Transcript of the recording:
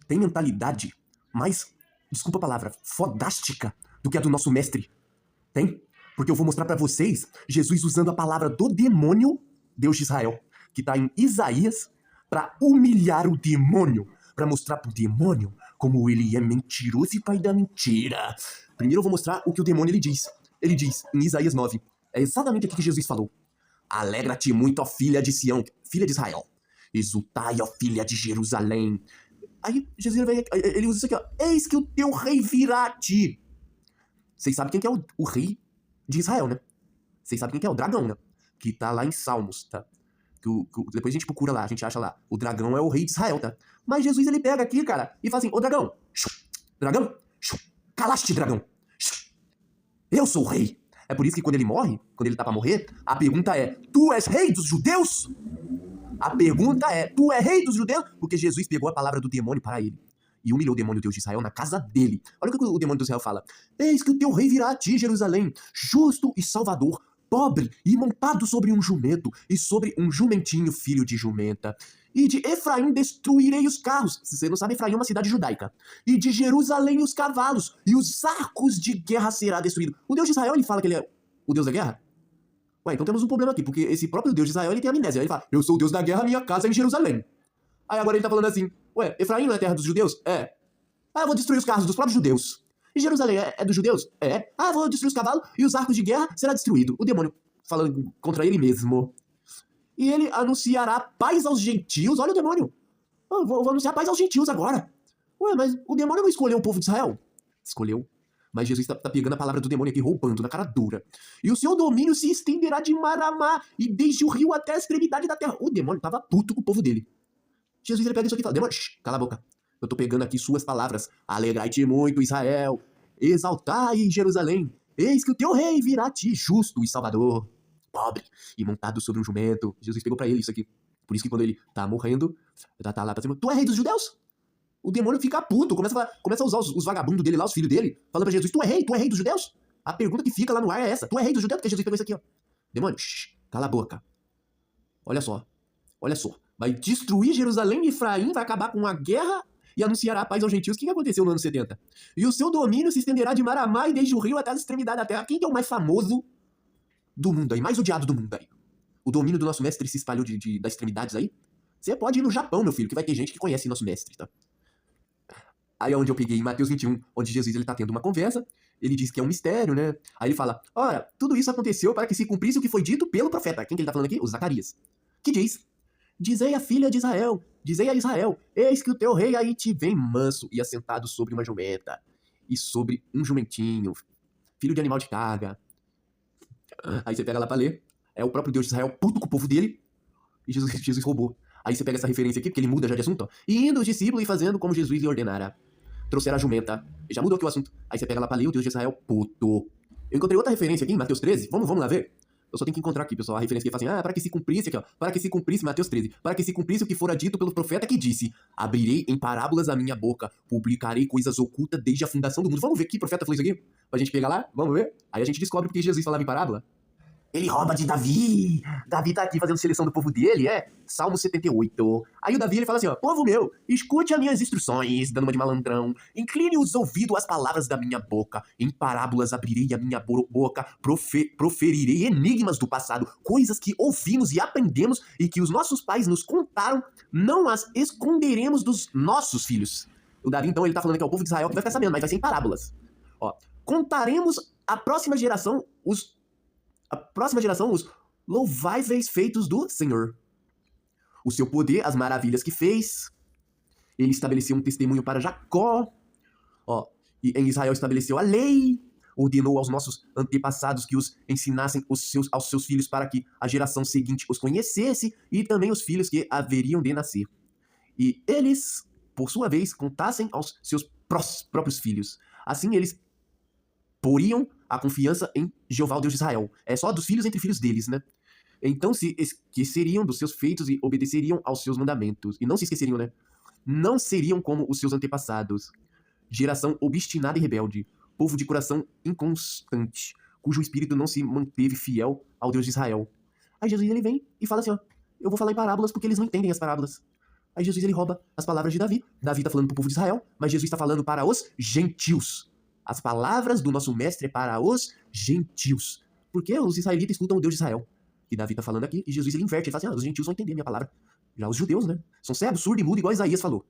tem mentalidade mais, desculpa a palavra, fodástica do que a do nosso mestre? Tem? Porque eu vou mostrar pra vocês Jesus usando a palavra do demônio, Deus de Israel, que tá em Isaías, pra humilhar o demônio, pra mostrar pro demônio como ele é mentiroso e pai da mentira. Primeiro eu vou mostrar o que o demônio ele diz. Ele diz em Isaías 9, é exatamente aqui que Jesus falou. Alegra-te muito, ó filha de Sião, filha de Israel. Exultai, ó filha de Jerusalém. Aí Jesus ele usa isso aqui, ó. Eis que o teu rei virá a ti. Vocês sabem quem que é o rei de Israel, né? Vocês sabem quem que é o dragão, né? Que tá lá em Salmos, tá? Depois a gente procura lá, a gente acha lá. O dragão é o rei de Israel, tá? Mas Jesus, ele pega aqui, cara, e fala assim, ô dragão, dragão, calaste, dragão. Eu sou o rei. É por isso que quando ele morre, quando ele tá pra morrer, a pergunta é, tu és rei dos judeus? A pergunta é, tu és rei dos judeus? Porque Jesus pegou a palavra do demônio para ele. E humilhou o demônio Deus de Israel na casa dele. Olha o que o demônio de Israel fala. Eis que o teu rei virá a ti, Jerusalém, justo e salvador, pobre e montado sobre um jumento, e sobre um jumentinho filho de jumenta. E de Efraim destruirei os carros. Se você não sabe, Efraim é uma cidade judaica. E de Jerusalém os cavalos, e os arcos de guerra será destruído. O Deus de Israel, ele fala que ele é o Deus da guerra? Ué, então temos um problema aqui, porque esse próprio Deus de Israel, ele tem amnésia. Ele fala, eu sou o Deus da guerra, minha casa é em Jerusalém. Aí agora ele tá falando assim, ué, Efraim não é terra dos judeus? É. Ah, eu vou destruir os carros dos próprios judeus. E Jerusalém é dos judeus? É. Ah, eu vou destruir os cavalos e os arcos de guerra será destruído. O demônio falando contra ele mesmo. E ele anunciará paz aos gentios. Olha o demônio. Eu vou anunciar paz aos gentios agora. Ué, mas o demônio não escolheu o povo de Israel? Escolheu. Mas Jesus tá pegando a palavra do demônio aqui, roubando na cara dura. E o seu domínio se estenderá de mar a mar, e desde o rio até a extremidade da terra. O demônio tava puto com o povo dele. Jesus, ele pega isso aqui e fala, demônio, cala a boca. Eu tô pegando aqui suas palavras. Alegrai-te muito, Israel. Exaltai, Jerusalém. Eis que o teu rei virá a ti, justo e salvador. Pobre e montado sobre um jumento. Jesus pegou pra ele isso aqui. Por isso que quando ele tá morrendo, tá lá pra cima. Tu é rei dos judeus? O demônio fica puto, começa a usar os vagabundos dele lá, os filhos dele, falando pra Jesus, tu é rei dos judeus? A pergunta que fica lá no ar é essa, tu é rei dos judeus? Porque Jesus pegou isso aqui, ó. Demônio, cala a boca. Olha só, vai destruir Jerusalém e Efraim, vai acabar com a guerra e anunciará a paz aos gentios. O que aconteceu no ano 70? E o seu domínio se estenderá de mar a mar e desde o rio até as extremidades da terra. Quem que é o mais famoso do mundo aí, mais odiado do mundo aí? O domínio do nosso mestre se espalhou das extremidades aí? Você pode ir no Japão, meu filho, que vai ter gente que conhece nosso mestre, tá? Aí é onde eu peguei em Mateus 21, onde Jesus ele tá tendo uma conversa, ele diz que é um mistério, né? Aí ele fala, ora, tudo isso aconteceu para que se cumprisse o que foi dito pelo profeta. Quem que ele tá falando aqui? O Zacarias. Que diz, dizei a filha de Israel, dizei a Israel, eis que o teu rei aí te vem manso e assentado sobre uma jumenta, e sobre um jumentinho, filho de animal de carga. Aí você pega lá pra ler, é o próprio Deus de Israel puto com o povo dele, e Jesus roubou. Aí você pega essa referência aqui, porque ele muda já de assunto, ó. E indo os discípulos e fazendo como Jesus lhe ordenara. Trouxeram a jumenta. Já mudou aqui o assunto. Aí você pega lá pra ler o Deus de Israel, puto. Eu encontrei outra referência aqui em Mateus 13. Vamos lá ver? Eu só tenho que encontrar aqui, pessoal, a referência que fala assim, para que se cumprisse aqui, ó. Para que se cumprisse, Mateus 13. Para que se cumprisse o que fora dito pelo profeta que disse, abrirei em parábolas a minha boca, publicarei coisas ocultas desde a fundação do mundo. Vamos ver que profeta falou isso aqui? Pra gente pegar lá? Vamos ver? Aí a gente descobre porque Jesus falava em parábola. Ele rouba de Davi. Davi tá aqui fazendo seleção do povo dele, Salmo 78. Aí o Davi, ele fala assim, ó, povo meu, escute as minhas instruções, dando uma de malandrão. Incline os ouvidos às palavras da minha boca. Em parábolas abrirei a minha boca, proferirei enigmas do passado, coisas que ouvimos e aprendemos e que os nossos pais nos contaram, não as esconderemos dos nossos filhos. O Davi, então, ele tá falando que é o povo de Israel que vai ficar sabendo, mas vai ser em parábolas. Ó, contaremos à próxima geração os louváveis feitos do Senhor. O seu poder, as maravilhas que fez. Ele estabeleceu um testemunho para Jacó. Ó, e em Israel estabeleceu a lei. Ordenou aos nossos antepassados que os ensinassem aos seus filhos para que a geração seguinte os conhecesse e também os filhos que haveriam de nascer. E eles, por sua vez, contassem aos seus próprios filhos. Assim eles poriam a confiança em Jeová, o Deus de Israel. É só dos filhos entre filhos deles, né? Então se esqueceriam dos seus feitos e obedeceriam aos seus mandamentos. E não se esqueceriam, né? Não seriam como os seus antepassados. Geração obstinada e rebelde. Povo de coração inconstante, cujo espírito não se manteve fiel ao Deus de Israel. Aí Jesus ele vem e fala assim, ó, eu vou falar em parábolas porque eles não entendem as parábolas. Aí Jesus ele rouba as palavras de Davi. Davi está falando para o povo de Israel, mas Jesus está falando para os gentios. As palavras do nosso mestre é para os gentios. Porque os israelitas escutam o Deus de Israel. E Davi está falando aqui, e Jesus ele inverte, ele fala assim, os gentios vão entender a minha palavra. Já os judeus, né? São cegos, surdos e mudos, igual Isaías falou.